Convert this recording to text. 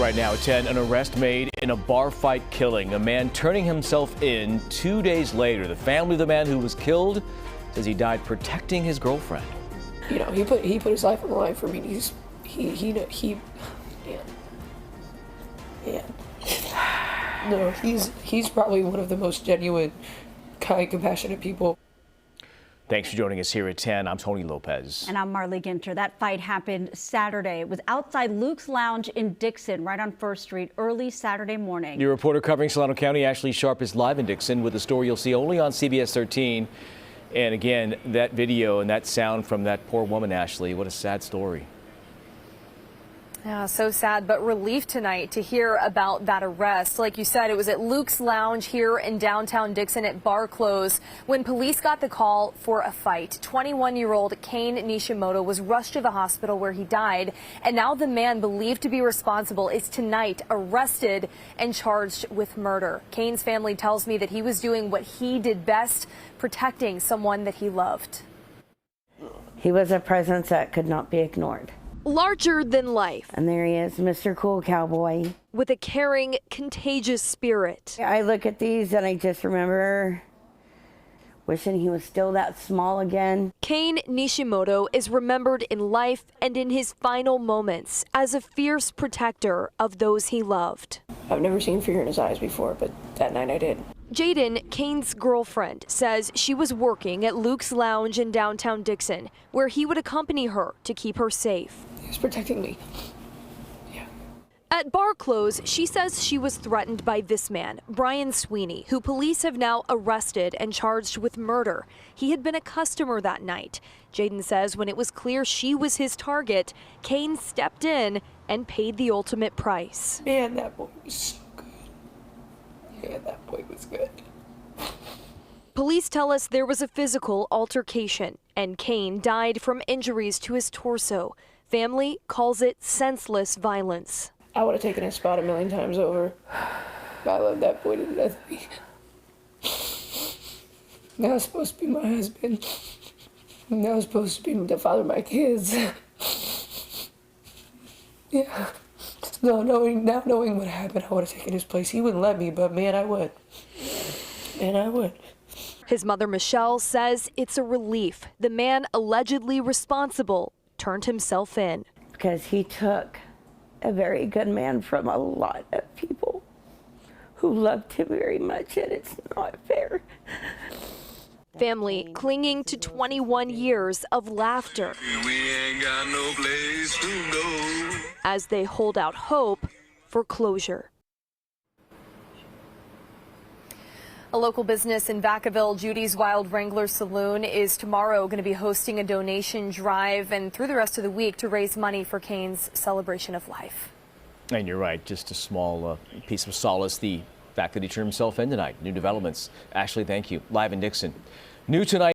Right now at 10, an arrest made in a bar fight killing. A man turning himself in 2 days later. The family of the man who was killed says he died protecting his girlfriend. You know, he put his life on the line for me. No, he's probably one of the most genuine, kind, compassionate people. Thanks for joining us here at 10. I'm Tony Lopez. And I'm Marley Ginter. That fight happened Saturday. It was outside Luke's Lounge in Dixon, right on 1st Street, early Saturday morning. Your reporter covering Solano County, Ashley Sharp, is live in Dixon with a story you'll see only on CBS 13. And again, that video and that sound from that poor woman, Ashley, what a sad story. Yeah, so sad, but relief tonight to hear about that arrest. Like you said, it was at Luke's Lounge here in downtown Dixon at bar close when police got the call for a fight. 21-year-old Kane Nishimoto was rushed to the hospital where he died, and now the man believed to be responsible is tonight arrested and charged with murder. Kane's family tells me that he was doing what he did best, protecting someone that he loved. He was a presence that could not be ignored. Larger than life. And there he is, Mr. Cool Cowboy. With a caring, contagious spirit. I look at these and I just remember wishing he was still that small again. Kane Nishimoto is remembered in life and in his final moments as a fierce protector of those he loved. I've never seen fear in his eyes before, but that night I did. Jaden, Kane's girlfriend, says she was working at Luke's Lounge in downtown Dixon, where he would accompany her to keep her safe. He was protecting me. Yeah. At bar close, she says she was threatened by this man, Brian Sweeney, who police have now arrested and charged with murder. He had been a customer that night. Jaden says when it was clear she was his target, Kane stepped in and paid the ultimate price. Man, that boy was so good. Yeah, that boy was good. Police tell us there was a physical altercation, and Kane died from injuries to his torso. Family calls it senseless violence. I would have taken his spot 1,000,000 times over. I love that boy to death. Now it's supposed to be my husband. Now it's supposed to be the father of my kids. Yeah. Now knowing what happened, I would have taken his place. He wouldn't let me, but man, I would. Man, I would. His mother, Michelle, says it's a relief. The man allegedly responsible turned himself in. Because he took a very good man from a lot of people who loved him very much, and it's not fair. Family clinging to 21 years of laughter We ain't got no place to go. as they hold out hope for closure. A local business in Vacaville, Judy's Wild Wrangler Saloon, is tomorrow going to be hosting a donation drive and through the rest of the week to raise money for Kane's celebration of life. And you're right, just a small piece of solace, the fact that he turned himself in tonight. New developments. Ashley, thank you. Live in Dixon. New tonight.